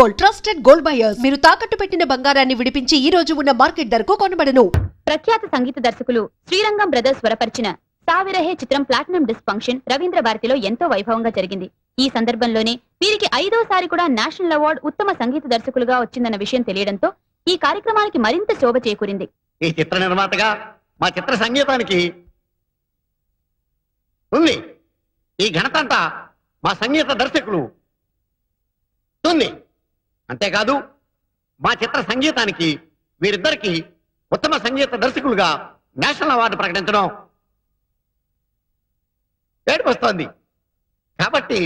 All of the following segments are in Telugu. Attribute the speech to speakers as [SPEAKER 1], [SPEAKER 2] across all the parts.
[SPEAKER 1] Gold, trusted gold buyers. మీరు తాకట్టు పెట్టిన బంగారాన్ని విడిపించి ఈ రోజు ఉన్న మార్కెట్ ధరకు కొనబడను.
[SPEAKER 2] ప్రఖ్యాత సంగీత దర్శకులు శ్రీరంగం బ్రదర్స్ స్వరపరిచిన సావిరహే చిత్రం ప్లాటినం డిస్క్ ఫంక్షన్ రవీంద్ర భారతిలో ఎంతో వైభవంగా జరిగింది. ఈ సందర్భంలోనే వీరికి 5వసారి కూడా నేషనల్ అవార్డు ఉత్తమ సంగీత దర్శకులుగా వచ్చిందన్న విషయం తెలియడంతో ఈ కార్యక్రమానికి మరింత శోభ చేకూరింది.
[SPEAKER 3] ఈ చిత్ర నిర్మాతగా మా చిత్ర సంగీతానికి ఉంది. ఈ ఘనత అంతా మా సంగీత దర్శకులు ఉంది. అంతేకాదు మా చిత్ర సంగీతానికి వీరిద్దరికి ఉత్తమ సంగీత దర్శకులుగా నేషనల్ అవార్డు ప్రకటించడం ఏడుపు వస్తోంది. కాబట్టి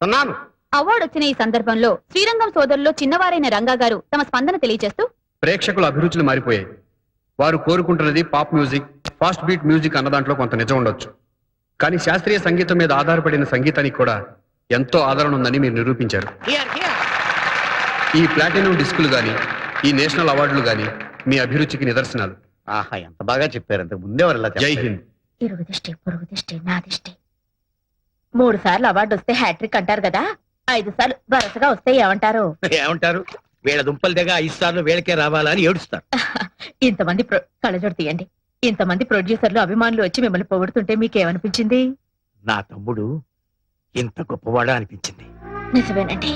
[SPEAKER 3] ఉన్నాను.
[SPEAKER 2] అవార్డు వచ్చిన ఈ సందర్భంలో శ్రీరంగం సోదరులో చిన్నవారైన రంగా గారు తమ స్పందన తెలియజేస్తూ,
[SPEAKER 4] ప్రేక్షకుల అభిరుచులు మారిపోయాయి. వారు కోరుకుంటున్నది pop music, fast beat music అన్న దాంట్లో కొంత నిజం ఉండొచ్చు. కానీ శాస్త్రీయ సంగీతం మీద ఆధారపడిన సంగీతానికి కూడా ఎంతో ఆదరణ ఉందని మీరు నిరూపించారు. ఈ ప్లాటినం డిస్కులు గాని, ఈ నేషనల్ అవార్డులు గాని మీ అభిరుచికి నిదర్శనాలు.
[SPEAKER 3] ఆహా, ఎంత బాగా చెప్పారు. అంతకు ముందే వారు
[SPEAKER 4] జై హింద్.
[SPEAKER 2] ఇరుగు దిష్టి, పొరుగు దిష్టి, నా దిష్టి. 3 సార్లు అవార్డు వస్తే హ్యాట్రిక్ అంటారు కదా, 5 సార్లు వరుసగా వస్తే ఏమంటారు?
[SPEAKER 3] ఏమంటారు? వీళ్ళ దుంపల దగ్గర 5 సార్లు వీళ్ళకే రావాలని ఏడుస్తారు.
[SPEAKER 2] ఇంతమంది కళ్ళజోడు తీయండి. ఇంతమంది ప్రొడ్యూసర్లు అభిమానులు వచ్చి మిమ్మల్ని పొగుడుతుంటే మీకేమనిపించింది?
[SPEAKER 3] నా తమ్ముడు ఇంత గొప్పవాడా అనిపించింది.
[SPEAKER 2] నిజమేనండి.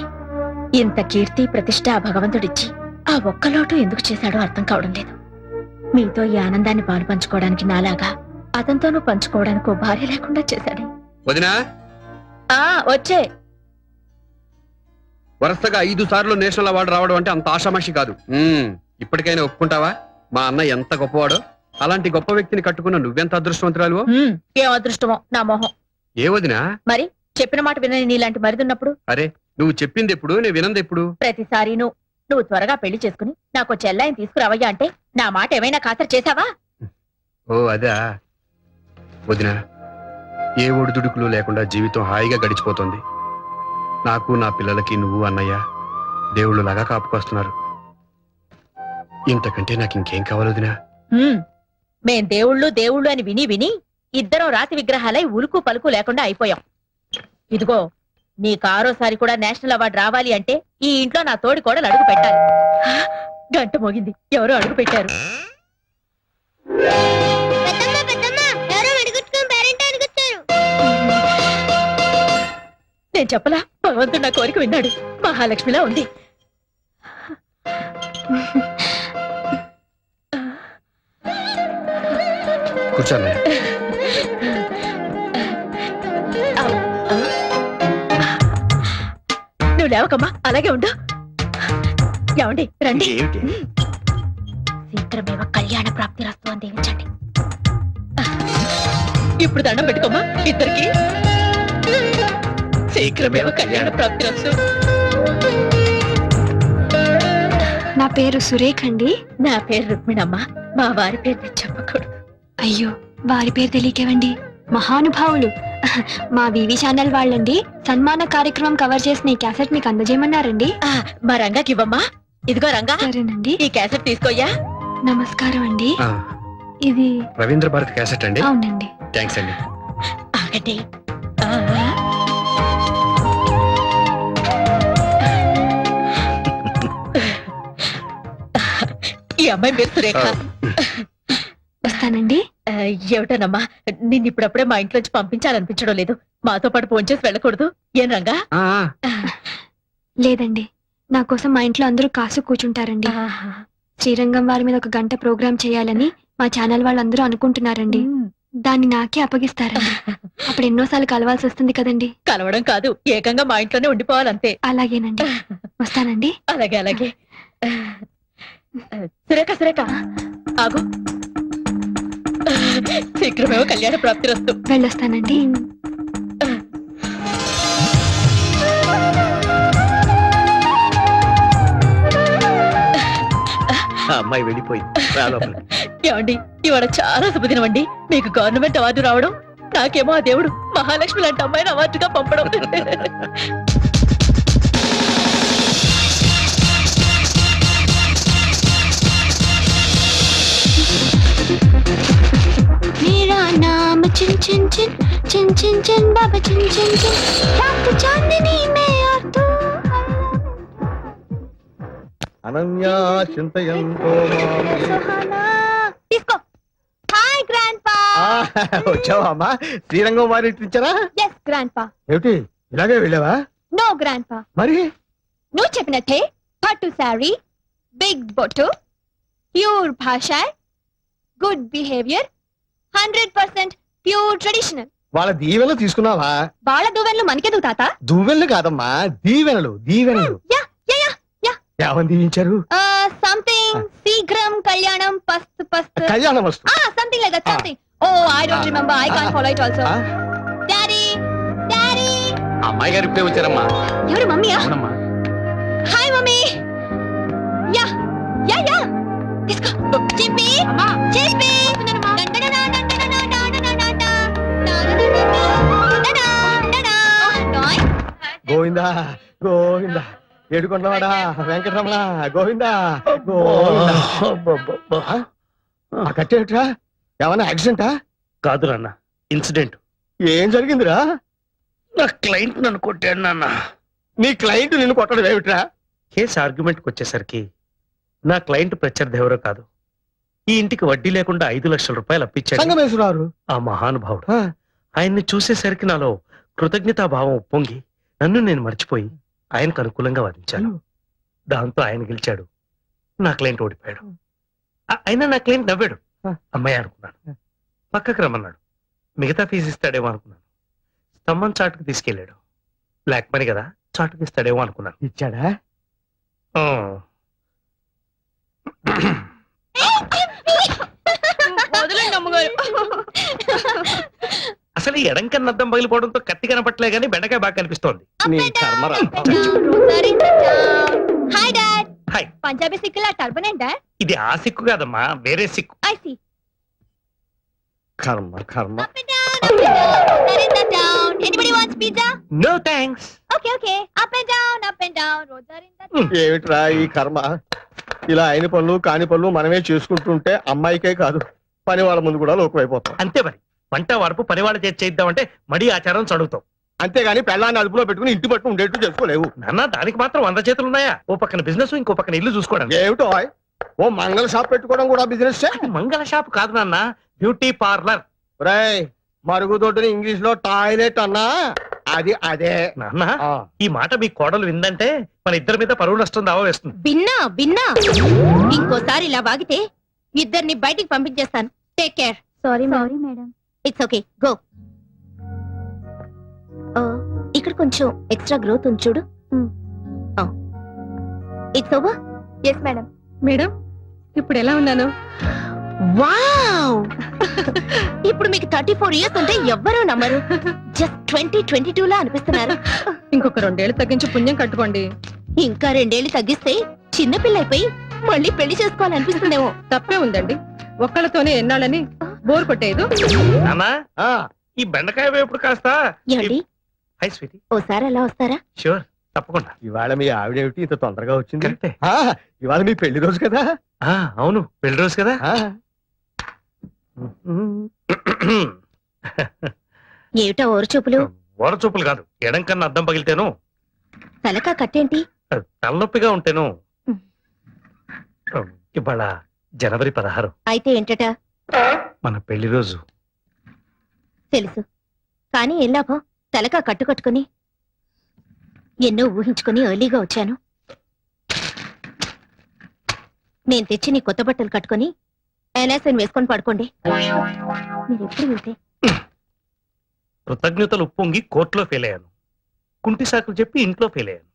[SPEAKER 2] ఇంత కీర్తి ప్రతిష్ట ఆ భగవంతుడిచ్చి ఆ ఒక్క లోటు ఎందుకు చేశాడో అర్థం కావడం లేదు. మీతో ఈ ఆనందాన్ని పాలు పంచుకోవడానికి నాలాగా అతనితోనూ పంచుకోవడానికి ఓ భార్య లేకుండా చేశాడు.
[SPEAKER 4] వదినా,
[SPEAKER 2] వచ్చే
[SPEAKER 4] వరుసగా 5 సార్లు నేషనల్ అవార్డు రావడం అంటే అంత ఆషామాషి కాదు. ఇప్పటికైనా ఒప్పుకుంటావా మా అన్న ఎంత గొప్పవాడో? అలాంటి గొప్ప వ్యక్తిని కట్టుకున్న నువ్వెంత అదృష్టవంతురాలు.
[SPEAKER 2] ఏం అదృష్టమో నా మొహం.
[SPEAKER 4] ఏ వదినా?
[SPEAKER 2] మరి చెప్పిన మాట వినని నీలాంటి మరిదున్నప్పుడు?
[SPEAKER 4] అరే, నువ్వు చెప్పింది ఎప్పుడు, నేను వినంది ఎప్పుడు?
[SPEAKER 2] ప్రతిసారి నువ్వు త్వరగా పెళ్లి చేసుకుని నాకు చెల్లాయిని తీసుకురావయ్యా అంటే నా మాట ఏమైనా ఖాతరు చేశావా?
[SPEAKER 4] ఓ అదా వదినా, ఏ ఒడిదుడుకులు లేకుండా జీవితం హాయిగా గడిచిపోతుంది. నాకు నా పిల్లలకి నువ్వు అన్నయ్య దేవుళ్ళలాగా కాపుకొస్తున్నారు. ఇంతకంటే నాకు ఇంకేం కావాలి వదినా?
[SPEAKER 2] మేం దేవుళ్ళు అని విని విని ఇద్దరం రాతి విగ్రహాలై ఉలుకు పలుకు లేకుండా అయిపోయాం. ఇదిగో నీకు 6వసారి కూడా నేషనల్ అవార్డు రావాలి అంటే ఈ ఇంట్లో నా తోడి కోడలు అడుగు పెట్టాలి. గంట మోగింది, ఎవరో అడుగు పెట్టారు. నేను చెప్పలా, భగవంతుడు నా కోరిక విన్నాడు. మహాలక్ష్మిలా ఉంది.
[SPEAKER 4] కూర్చోండి.
[SPEAKER 2] నువ్వు లేవకమ్మా, అలాగే ఉండు. ఏమండి రండి. శీఘ్రమేవ కళ్యాణ ప్రాప్తి రస్తు అని దీవించండి. ఇప్పుడు దండం పెట్టుకోమ్మా ఇద్దరికి. శీఘ్రమేవ కళ్యాణ ప్రాప్తి రస్తు.
[SPEAKER 5] నా పేరు సురేఖ అండి.
[SPEAKER 2] నా పేరు రుక్మిణమ్మ. మా వారి పేరు నేను చెప్పకూడదు.
[SPEAKER 5] అయ్యో, వారి పేరు తెలియకేవండి. మహానుభావులు. మా వివి ఛానల్ వాళ్ళండి సన్మాన కార్యక్రమం కవర్ చేసిన ఈ క్యాసెట్ మీకు అందజేయమన్నారండి.
[SPEAKER 2] మా రంగాకి ఇవ్వమ్మా. ఇదిగో రంగా,
[SPEAKER 5] సరేనండి.
[SPEAKER 2] ఈ క్యాసెట్ తీసుకోయ్యా.
[SPEAKER 5] నమస్కారం అండి. ఇది
[SPEAKER 4] రవీంద్ర భారతి క్యాసెట్ అండి?
[SPEAKER 5] అవునండి.
[SPEAKER 4] థ్యాంక్స్ అండి.
[SPEAKER 2] ఆగండి. ఈ అమ్మాయి పేరు సురేఖ.
[SPEAKER 5] వస్తానండి.
[SPEAKER 2] ఏమిటోనమ్మా, నిన్ను ఇప్పుడప్పుడే మా ఇంట్లోంచి పంపించాలనిపించడం లేదు. మాతో పాటు ఫోన్ చేసి వెళ్ళకూడదు ఏం రంగా?
[SPEAKER 5] లేదండి, నా కోసం మా ఇంట్లో అందరూ కాసు కూర్చుంటారండి. శ్రీరంగం వారి మీద 1 గంట ప్రోగ్రామ్ చేయాలని మా ఛానల్ వాళ్ళందరూ అనుకుంటున్నారండి. దాన్ని నాకే అప్పగిస్తారండి. అప్పుడు ఎన్నోసార్లు కలవాల్సి వస్తుంది కదండి.
[SPEAKER 2] కలవడం కాదు, ఏకంగా మా ఇంట్లోనే ఉండిపోవాలంతే.
[SPEAKER 5] అలాగేనండి, వస్తానండి.
[SPEAKER 2] అలాగే అలాగే. సురేఖ సురేఖ ఆగు. శీఘ్రమేవ కళ్యాణ ప్రాప్తి రస్తు.
[SPEAKER 5] వెళ్ళొస్తానండి.
[SPEAKER 3] అమ్మాయి వెళ్ళిపోయింది.
[SPEAKER 2] ఏమండి, ఇవాళ చాలా శుభదినం అండి. మీకు గవర్నమెంట్ అవార్డు రావడం, నాకేమో ఆ దేవుడు మహాలక్ష్మి లాంటి అమ్మాయిని అవార్డుగా పంపడం.
[SPEAKER 5] मेरा नाम चिन चिन चिन चिन चिन चिन बाबा चिन चिन चिन रात चांदनी में और तू
[SPEAKER 6] అనన్యా చింతయంతో
[SPEAKER 2] తీసుకో. హాయ్ గ్రాండ్ పా.
[SPEAKER 6] వచ్చావా అమ్మా? శ్రీరంగం వారి ఇచ్చారా?
[SPEAKER 2] ఎస్ గ్రాండ్ పా.
[SPEAKER 6] ఏమిటి ఇలాగే వెళ్ళావా?
[SPEAKER 2] నో గ్రాండ్ పా,
[SPEAKER 6] మరి
[SPEAKER 2] నువ్వు చెప్పినట్టే పట్టు శారీ, బిగ్ బొట్టు, ప్యూర్ భాష, గుడ్ బిహేవియర్, 100% ప్యూర్ ట్రెడిషనల్.
[SPEAKER 6] వాళ్ళ దీవెనలు తీసుకున్నావా?
[SPEAKER 2] బాల దువ్వెన్లు మనకెందుకు తాత?
[SPEAKER 6] దువ్వెనలు కాదమ్మా, దీవెనలు దీవెనలు.
[SPEAKER 2] Yeah yeah yeah yeah.
[SPEAKER 6] ఏమని దీవించారు?
[SPEAKER 2] సంథింగ్ శీఘ్రం కళ్యాణం పస్తు పస్తు.
[SPEAKER 6] కళ్యాణం వస్తు.
[SPEAKER 2] Something like that, something. Oh I don't remember, I can't follow it also. Daddy daddy.
[SPEAKER 4] అమ్మాయి గారు ఇప్పుడే వచ్చారమ్మా.
[SPEAKER 2] ఎవరు? మమ్మీయా?
[SPEAKER 4] అవునమ్మా.
[SPEAKER 2] Hi mummy. Yeah yeah yeah. తీసుకో. చింపి చింపి.
[SPEAKER 6] గోవిందా గోవిందా, ఏడుకొండవాడా వెంకటరమణ గోవిందా గోవిందా. ఆ కట్టేమిట్రా? ఏమన్నా యాక్సిడెంటా?
[SPEAKER 3] కాదు నాన్న, ఇన్సిడెంట్.
[SPEAKER 6] ఏం జరిగిందిరా?
[SPEAKER 3] నా క్లయింట్ నన్ను కొట్టాడు నాన్న.
[SPEAKER 6] నీ క్లయింట్ నిన్ను కొట్టడం ఏమిట్రా?
[SPEAKER 3] కేసు ఆర్గ్యుమెంట్కి వచ్చేసరికి నా క్లయింట్ ప్రత్యర్థి ఎవరో కాదు, ఈ ఇంటికి వడ్డీ లేకుండా 5 లక్షల రూపాయలు అప్పించాడు
[SPEAKER 6] సంగమేశ్వరారు.
[SPEAKER 3] ఆ మహానుభావుడు. ఆయన్ని చూసేసరికి నాలో కృతజ్ఞతాభావం ఉప్పొంగి నన్ను నేను మర్చిపోయి ఆయనకు అనుకూలంగా వాదించాను. దాంతో ఆయన గెలిచాడు, నా క్లయింట్ ఓడిపోయాడు. అయినా నా క్లయింట్ నవ్వాడు. అమ్మాయి అనుకున్నాను. పక్కకు రమ్మన్నాడు. మిగతా ఫీజు ఇస్తాడేమో అనుకున్నాను. స్తంభం చాటుకు తీసుకెళ్లాడు. బ్లాక్ మనీ కదా, చాటుకు ఇస్తాడేమో అనుకున్నాను.
[SPEAKER 6] ఇచ్చాడా?
[SPEAKER 3] ఆ. అసలు ఈ ఎడం కన్నా అద్దం పగిలిపోవడంతో కత్తి కనపట్లే గానీ బెండకాయ బాగా కనిపిస్తోంది.
[SPEAKER 6] నీ కర్మరా.
[SPEAKER 2] Hi dad.
[SPEAKER 3] హాయ్.
[SPEAKER 2] పంజాబీ సిక్కులా టర్బన్ డాడ్.
[SPEAKER 3] ఇది ఆ సిక్కు కాదమ్మా, వేరే సిక్కు.
[SPEAKER 2] I see.
[SPEAKER 6] కర్మ కర్మ.
[SPEAKER 2] Up and down, up and down. Roads are down. Anybody wants pizza?
[SPEAKER 3] No thanks.
[SPEAKER 2] Okay, okay. Up and down, up and down. Roads are in the
[SPEAKER 6] ఏమిట్రా ఈ కర్మ? ఇలా అయిన పనులు కాని పనులు మనమే చేసుకుంటుంటే అమ్మాయికే కాదు, పని వాళ్ళ ముందు కూడా లోకమైపోతాం.
[SPEAKER 3] అంతే మరి. వంట వరపు పని వాళ్ళ చేసి చేద్దామంటే మడి ఆచారం చదువుతాం.
[SPEAKER 6] అంతేగాని పెళ్ళాన్ని అదుపులో పెట్టుకుని ఇంటి పట్టు ఉండేట్టు చేసుకోలేవు.
[SPEAKER 3] నాన్న, దానికి మాత్రం 100 చేతులు ఉన్నాయా? ఓ పక్కన బిజినెస్, ఇంకో పక్కన ఇల్లు చూసుకోవడం.
[SPEAKER 6] ఏమిటో ఓ మంగళ షాప్ పెట్టుకోవడం కూడా బిజినెస్.
[SPEAKER 3] మంగళ షాప్ కాదు నాన్న, బ్యూటీ పార్లర్.
[SPEAKER 6] రాయ్, మరుగుదొడ్డుని ఇంగ్లీష్ లో టాయిలెట్ అన్నా అది అదే.
[SPEAKER 3] నాన్న, ఈ మాట మీ కోడలు విందంటే మన ఇద్దరి మీద పరువు నష్టం దావా వేస్తుంది.
[SPEAKER 2] బిన్నా బిన్నా. ఇంకోసారి ఇలా వాగితే ఇద్దరిని బయటికి పంపించేస్తాను. Take care. Sorry madam. It's okay, go. ఇక్కడ కొంచెం ఎక్స్ట్రా గ్రోత్ ఉంది చూడు. It's over. Yes madam.
[SPEAKER 7] Madam, ఇప్పుడు ఎలా ఉన్నాను?
[SPEAKER 2] వావ్. ఇప్పుడు మీకు 34 ఇయర్స్ ఉంటే ఎవ్వరూ నమ్మరు. జస్ట్ 2022 లా అనిపిస్తున్నారు.
[SPEAKER 7] ఇంకొక 2 ఏళ్ళు తగ్గించి పుణ్యం కట్టుకోండి.
[SPEAKER 2] ఇంకా 2 ఏళ్ళు తగ్గిస్తే చిన్నపిల్ల అయిపోయి మళ్ళీ పెళ్లి చేసుకోవాలనిపిస్తుందేమో.
[SPEAKER 7] తప్పే ఉందండి, ఒక్కళ్ళతోనే ఎన్నాళ్ళని బోర్ కొట్టేదు.
[SPEAKER 3] నాన్న, ఈ బెండకాయ వేపుడు కాస్త.
[SPEAKER 2] ఏమండి,
[SPEAKER 3] హై స్వీటీ.
[SPEAKER 2] ఓసారి అలా వస్తారా?
[SPEAKER 3] షూర్, తప్పకుండా.
[SPEAKER 6] ఇవాళ మీ ఆవిడేమిటి ఇంత తొందరగా వచ్చింది?
[SPEAKER 3] కరెక్టే.
[SPEAKER 6] ఇవాళ మీ పెళ్లి రోజు కదా?
[SPEAKER 3] అవును, పెళ్లి రోజు కదా.
[SPEAKER 2] ఏమిటా ఓరు చూపులు?
[SPEAKER 3] ఓర చూపులు కాదు, ఎడం కన్నా అద్దం పగిలితేను,
[SPEAKER 2] తలకా కట్టేంటి?
[SPEAKER 3] తలనొప్పిగా ఉంటేను. ఇవాళ జనవరి 16.
[SPEAKER 2] అయితే ఏంటట?
[SPEAKER 3] మన పెళ్లి రోజు.
[SPEAKER 2] తెలుసు, కానీ ఏం లాభం? తలకా కట్టుకట్టుకుని ఎన్నో ఊహించుకుని ఎర్లీగా వచ్చాను. నేను తెచ్చి నీ కొత్త బట్టలు కట్టుకుని ఎలాసన్ వేసుకొని పడుకోండి. మీరు ఎప్పుడు వెళ్తే
[SPEAKER 3] కృతజ్ఞతలు ఉప్పొంగి కోర్టులో ఫెయిల్ అయ్యాను. కుంటి సాకులు చెప్పి ఇంట్లో ఫెయిల్ అయ్యాను.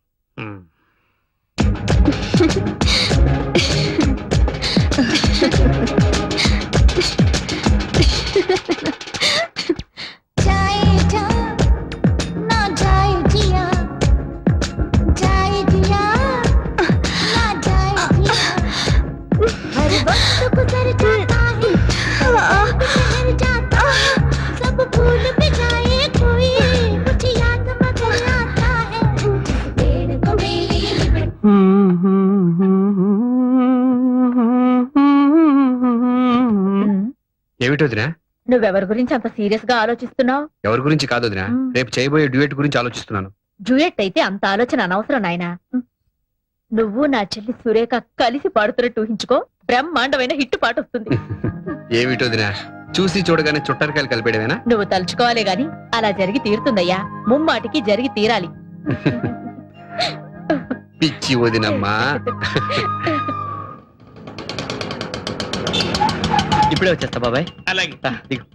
[SPEAKER 4] ఏమిటి వదినా?
[SPEAKER 2] నువ్వెవరి గురించి అంత సీరియస్ గా ఆలోచిస్తున్నావు?
[SPEAKER 4] ఎవరి గురించి కాదు వదినా, రేపు చేయబోయే డ్యూయట్ గురించి ఆలోచిస్తున్నాను.
[SPEAKER 2] డ్యూయట్ అయితే అంత ఆలోచన అనవసరం నాయనా.
[SPEAKER 8] నువ్వు నా చెల్లి సురేఖ కలిసి పాడుతున్నట్టు ఊహించుకో, బ్రహ్మాండమైన హిట్ పాట వస్తుంది.
[SPEAKER 4] ఏమిటో దినా చూసి చూడగానే చుట్టరికాయలు కలిపేయడమేనా?
[SPEAKER 8] నువ్వు తలుచుకోవాలే గాని అలా జరిగి తీరుతుందయ్యా, ముమ్మాటికి జరిగి తీరాలి.
[SPEAKER 4] పిచ్చి వదినమ్మా.
[SPEAKER 9] ఇప్పుడే వచ్చేస్తా బాబాయ్.
[SPEAKER 3] అలాగే
[SPEAKER 9] దిగు.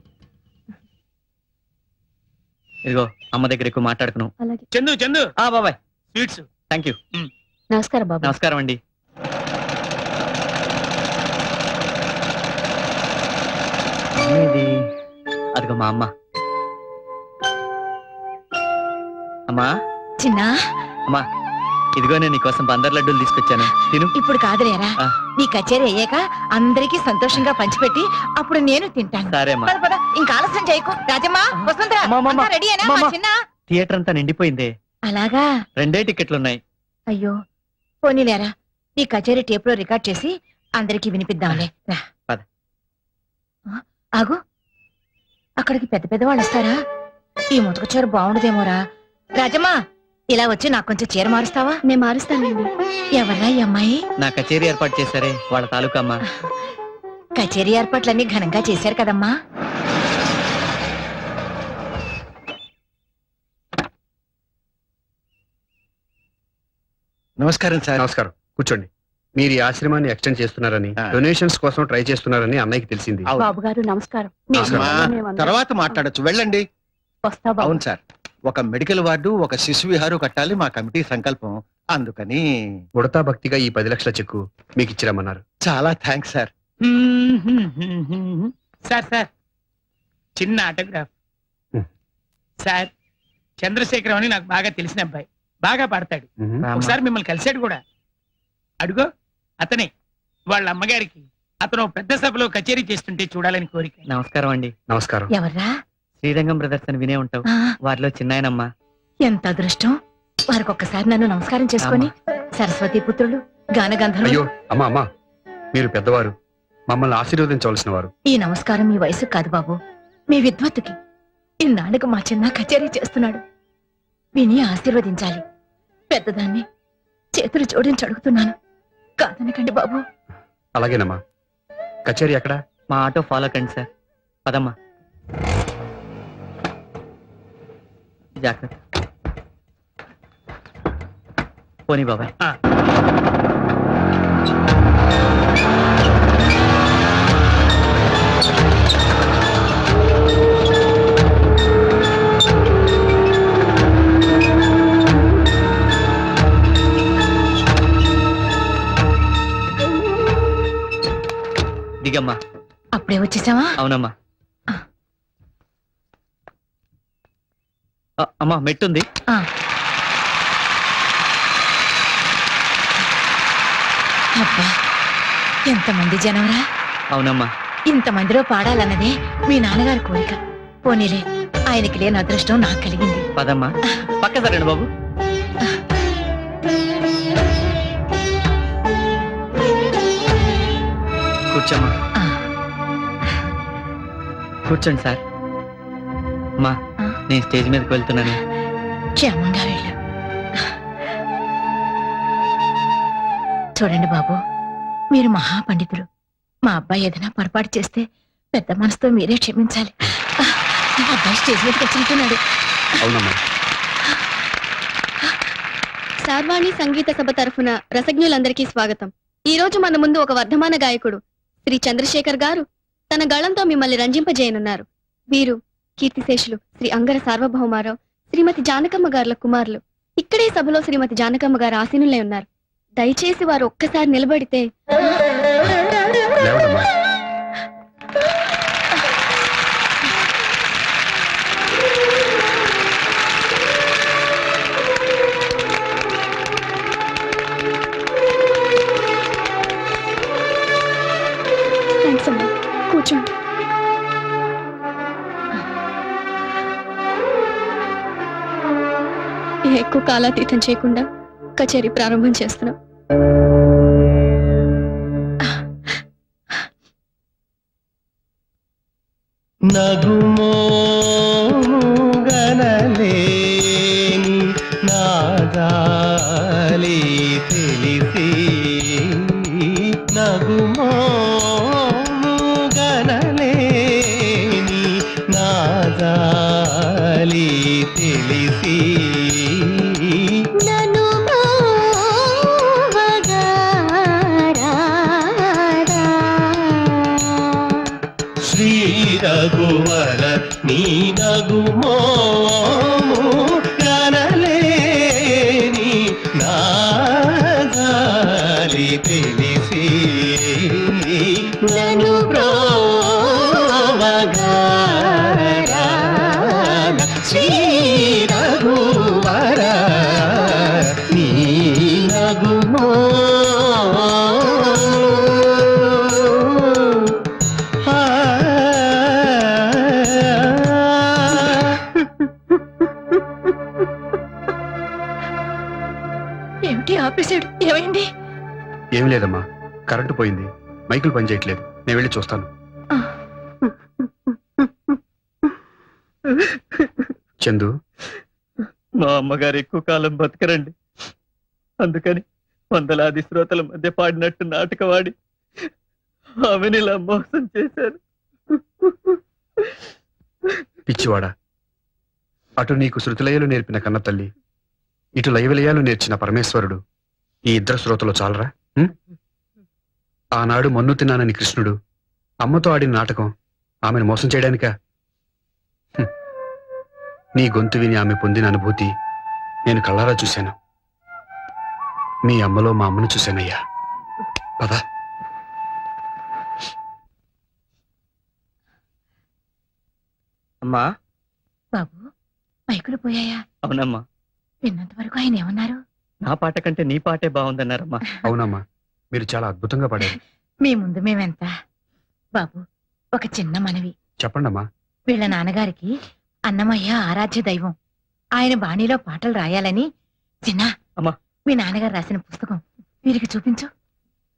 [SPEAKER 9] ఇదిగో అమ్మ దగ్గర ఎక్కువ మాట్లాడుకున్నావు.
[SPEAKER 2] అలాగే.
[SPEAKER 3] చందు చందు
[SPEAKER 9] బాబాయ్
[SPEAKER 3] స్వీట్స్.
[SPEAKER 9] Thank you.
[SPEAKER 2] నమస్కారం బాబు.
[SPEAKER 9] నమస్కారం అండి. ఇది అదిగో మా అమ్మ. అమ్మా
[SPEAKER 8] చిన్నా,
[SPEAKER 9] అమ్మా ఇదిగో నేను నీకోసం బందర్ లడ్డూలు తీసుకొచ్చాను, తిను.
[SPEAKER 8] ఇప్పుడు కాదులేరా,
[SPEAKER 9] ఆ.
[SPEAKER 8] నీ కచేరీ అయ్యాక అందరికీ సంతోషంగా పంచిపెట్టి అప్పుడు నేను తింటాను.
[SPEAKER 9] సరే అమ్మా.
[SPEAKER 8] పద పద, ఇంకా ఆలస్యం చేయకు. రాజమ్మా, వసుంధరా,
[SPEAKER 9] అమ్మా, అమ్మా,
[SPEAKER 8] అంతా రెడీ అయినా? మా
[SPEAKER 9] అమ్మా.
[SPEAKER 8] చిన్న
[SPEAKER 9] థియేటర్ అంతా నిండిపోయిందే,
[SPEAKER 8] అలాగా?
[SPEAKER 9] 2 టికెట్లు ఉన్నాయి.
[SPEAKER 8] అయ్యో, పోనీలేరా, నీ కచేరీ టేప్ లో రికార్డ్ చేసి అందరికి వినిపిద్దాంలే. రా.
[SPEAKER 9] పద.
[SPEAKER 8] ఆ, ఆగు, అక్కడికి పెద్ద పెద్ద వాళ్ళు వస్తారా? ఈ ముతక చీర బాగుండదేమోరా. రాజమ్మా, ఇలా వచ్చి నాకు కొంచెం చీర మారుస్తావా?
[SPEAKER 5] నేను మారుస్తానండి.
[SPEAKER 8] ఎవరా ఈ అమ్మాయి?
[SPEAKER 9] నా కచేరీ ఏర్పాటు చేశారే వాళ్ళ తాలూకా అమ్మ.
[SPEAKER 8] కచేరీ ఏర్పాట్లన్నీ ఘనంగా చేశారు కదమ్మా.
[SPEAKER 6] నమస్కారం సార్.
[SPEAKER 4] నమస్కారం, కూర్చోండి. మీరు ఈ ఆశ్రమాన్ని ఎక్స్టెండ్ చేస్తున్నారని, డొనేషన్స్ కోసం ట్రై చేస్తున్నారని అన్నయ్యకి తెలిసింది.
[SPEAKER 8] బాబు గారు నమస్కారం.
[SPEAKER 6] తర్వాత మాట్లాడొచ్చు, వెళ్ళండి.
[SPEAKER 8] వస్తా బాబు.
[SPEAKER 6] అవును సార్, ఒక మెడికల్ వార్డు, ఒక శిశు విహారు కట్టాలి మా కమిటీ సంకల్పం. అందుకని
[SPEAKER 4] ఉడతా భక్తిగా ఈ 10 లక్షల చెక్కు మీకు ఇచ్చిరమ్మన్నారు.
[SPEAKER 6] చాలా థ్యాంక్స్ సార్.
[SPEAKER 10] సార్ సార్ చిన్న ఆటోగ్రాఫ్. సార్ చంద్రశేఖరం అని నాకు బాగా తెలిసిన అబ్బాయి, బాగా పాడతాడు. ఒకసారి మిమ్మల్ని కలిశాడు కూడా. అడుగో అతనే, వాళ్ళ అమ్మగారికి అతను పెద్ద సభలో కచేరీ చేస్తుంటే చూడాలని కోరిక.
[SPEAKER 9] నమస్కారం అండి.
[SPEAKER 4] నమస్కారం.
[SPEAKER 8] ఎవర్రా?
[SPEAKER 9] శ్రీరంగం బ్రదర్స్ అని వినే ఉంటావు,
[SPEAKER 8] ఆ,
[SPEAKER 9] వారిలో చిన్నాయనమ్మా.
[SPEAKER 8] ఎంత అదృష్టం. వారికి ఒక్కసారి నన్ను నమస్కారం చేసుకొని, సరస్వతి పుత్రులు, గానగంధర్వులు.
[SPEAKER 4] అయ్యో అమ్మా అమ్మా, మీరు పెద్దవారు, మమ్మల్ని ఆశీర్వదించవలసిన వారు.
[SPEAKER 8] ఈ నమస్కారం మీ వయసు కాదు బాబు, మీ విద్వత్తుకి. ఇన్నాళ్ళకు మా చిన్న కచేరీ చేస్తున్నాడు, విని ఆశీర్వదించాలి. పెద్దదాన్ని చేతులు జోడించి అడుగుతున్నాను, కాదనకండి బాబు.
[SPEAKER 4] అలాగేనమ్మా. కచేరీ ఎక్కడ?
[SPEAKER 9] మా ఆటో ఫాలో కండి సార్. పదమ్మా. జాగ్రత్త. పోనీ బాబాయ్. దిగమ్మా.
[SPEAKER 8] అప్పుడే వచ్చేసావా?
[SPEAKER 9] అవునమ్మా. అమ్మా మెట్టుంది.
[SPEAKER 8] ఆ. అబ్బా, ఎంతమంది జనంరా.
[SPEAKER 9] అవునమ్మా.
[SPEAKER 8] ఇంతమందిలో పాడాలన్నదే మీ నాన్నగారి కోరిక. పోనీలే, ఆయనకి లేని అదృష్టం నాకు కలిగింది.
[SPEAKER 9] పదమ్మా. పక్క సరండి బాబు. కూర్చోమ్మా.
[SPEAKER 8] ఆ.
[SPEAKER 9] కూర్చోండి సార్. అమ్మా
[SPEAKER 8] ఆ.
[SPEAKER 9] నేను స్టేజ్ మీదకి వెళ్తున్నాను.
[SPEAKER 8] క్షేమంగా వెళ్ళు. చూడండి బాబు, మీరు మహాపండితులు. మా అబ్బాయి ఏదైనా పొరపాటు చేస్తే పెద్ద మనసుతో మీరే క్షమించాలి. అబ్బాయి స్టేజ్ మీదకి వచ్చినట్టున్నాడు.
[SPEAKER 4] అవునమ్మా.
[SPEAKER 5] సార్వాణి సంగీత సభ తరఫున రసజ్ఞులందరికీ స్వాగతం. ఈ రోజు మన ముందు ఒక వర్ధమాన గాయకుడు శ్రీ చంద్రశేఖర్ గారు తన గళంతో మిమ్మల్ని రంజింపజేయనున్నారు. వీరు కీర్తిశేషులు శ్రీ అంగర సార్వభౌమారావు, శ్రీమతి జానకమ్మ గారుల కుమారులు. ఇక్కడే సభలో శ్రీమతి జానకమ్మ గారు ఆసీనులై ఉన్నారు. దయచేసి వారు ఒక్కసారి నిలబడితే.
[SPEAKER 4] లేవడమ్మా.
[SPEAKER 5] థ్యాంక్స్ అమ్మా, కూర్చోండి. ఎక్కువ కాలాతీతం చేయకుండా కచేరీ ప్రారంభం చేస్తున్నాం.
[SPEAKER 6] నగుమోగనలేని నాదాలి
[SPEAKER 3] తెలిసి నగుమోము గనలేని నాదాలి తెలిసి
[SPEAKER 2] నను
[SPEAKER 3] శ్రీ రఘువర నీ నగుమోము గనలేని నాదాలి తెలిసి నను బ్రోవగారా శ్రీ రఘువర నీ నగుమో
[SPEAKER 8] ఏమిటి ఆపేసాడు? ఏమైంది?
[SPEAKER 4] ఏం లేదమ్మా, కరెంటు పోయింది, మైకులు పనిచేయట్లేదు. నేను వెళ్ళి చూస్తాను. చందు,
[SPEAKER 9] మా అమ్మగారు ఎక్కువ కాలం బతకరండి. అందుకని వందలాది శ్రోతల మధ్య పాడినట్టు నాటకవాడి ఆమెను ఇలా మోసం చేశారు.
[SPEAKER 4] పిచ్చివాడా, అటు నీకు శృతిలయలు నేర్పిన కన్న తల్లి, ఇటు లయవిలయాలు నేర్చిన పరమేశ్వరుడు, ఈ ఇద్దరు శ్రోతలు చాలరా? ఆనాడు మన్ను తిన్నానని కృష్ణుడు అమ్మతో ఆడిన నాటకం ఆమెను మోసం చేయడానికా? నీ గొంతు విని ఆమె పొందిన అనుభూతి నేను కళ్ళారా చూశాను. మీ అమ్మలో మా అమ్మను చూశానయ్యా. పద.
[SPEAKER 9] అమ్మా.
[SPEAKER 8] బాబు, మైకులు పోయాయా?
[SPEAKER 9] అవునమ్మా.
[SPEAKER 8] విన్నంత వరకు ఆయన ఏమన్నారు?
[SPEAKER 9] నా పాట కంటే నీ పాటే బాగుందన్నారమ్మా.
[SPEAKER 4] అవునమ్మా, మీరు చాలా అద్భుతంగా పాడారు.
[SPEAKER 8] మీ ముందు మేమెంత. బాబు, ఒక చిన్న మనవి.
[SPEAKER 4] చెప్పండమ్మా.
[SPEAKER 8] వీళ్ళ నాన్నగారికి అన్నమయ్య ఆరాధ్య దైవం. ఆయన బాణీలో పాటలు రాయాలని చిన్న
[SPEAKER 9] అమ్మా.
[SPEAKER 8] మీ నాన్నగారు రాసిన పుస్తకం వీరికి చూపించు.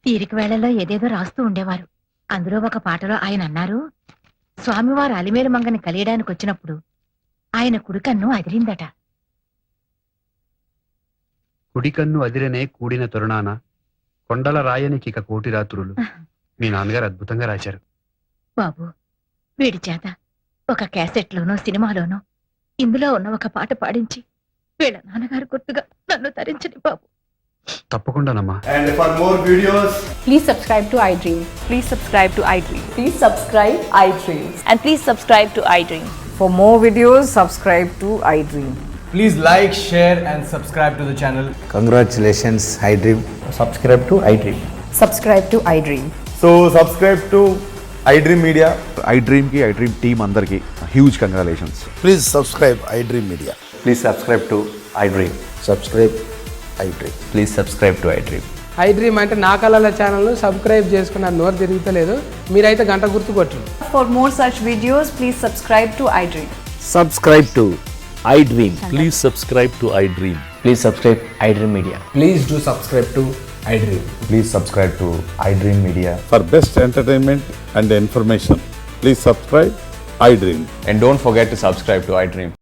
[SPEAKER 8] తీరిక వేళల్లో ఏదేదో రాస్తూ ఉండేవారు. అందులో ఒక పాటలో ఆయన అన్నారు, స్వామివారు అలిమేలు మంగని కలియడానికి వచ్చినప్పుడు ఆయన కుడికన్ను అదిరిందట.
[SPEAKER 4] కుడికన్ను అదిరనే కూడిన తరుణాన కొండల రాయనికిక కోటి రాత్రులు. మీ నాన్నగారు అద్భుతంగా రాశారు.
[SPEAKER 8] బాబు, వీడి చేత ఒక క్యాసెట్లోనో సినిమాలోనో ఇందులో ఉన్న ఒక పాట పాడించి వీళ్ళ నాన్నగారు గుర్తుగా నన్ను తరించని బాబు.
[SPEAKER 4] తప్పకుండానమ్మా.
[SPEAKER 6] And for more videos,
[SPEAKER 7] Please subscribe to iDream. Please subscribe to iDream.
[SPEAKER 8] Please subscribe iDream. And please subscribe to iDream.
[SPEAKER 7] For more videos, subscribe to iDream.
[SPEAKER 6] please like, share and subscribe to the channel.
[SPEAKER 11] Congratulations, iDream. Subscribe to iDream.
[SPEAKER 7] Subscribe to iDream.
[SPEAKER 6] So subscribe to iDream Media.
[SPEAKER 11] iDream ki iDream team andarki huge congratulations.
[SPEAKER 12] Please subscribe iDream Media.
[SPEAKER 11] Please subscribe to iDream.
[SPEAKER 12] Subscribe iDream.
[SPEAKER 11] Please subscribe to iDream.
[SPEAKER 7] iDream అంటే నా కళల ఛానల్ సబ్స్క్రైబ్ చేసుకున్న నోరు తిరుగుతలేదు. మీరైతే గంట గుర్తు కొట్టండి. For more such videos, please subscribe to iDream.
[SPEAKER 11] Subscribe to iDream. Please subscribe to iDream. Please subscribe iDream Media.
[SPEAKER 6] Please do subscribe to iDream.
[SPEAKER 11] Please subscribe to iDream Media.
[SPEAKER 12] For best entertainment and information, please subscribe iDream.
[SPEAKER 11] And don't forget to subscribe to iDream.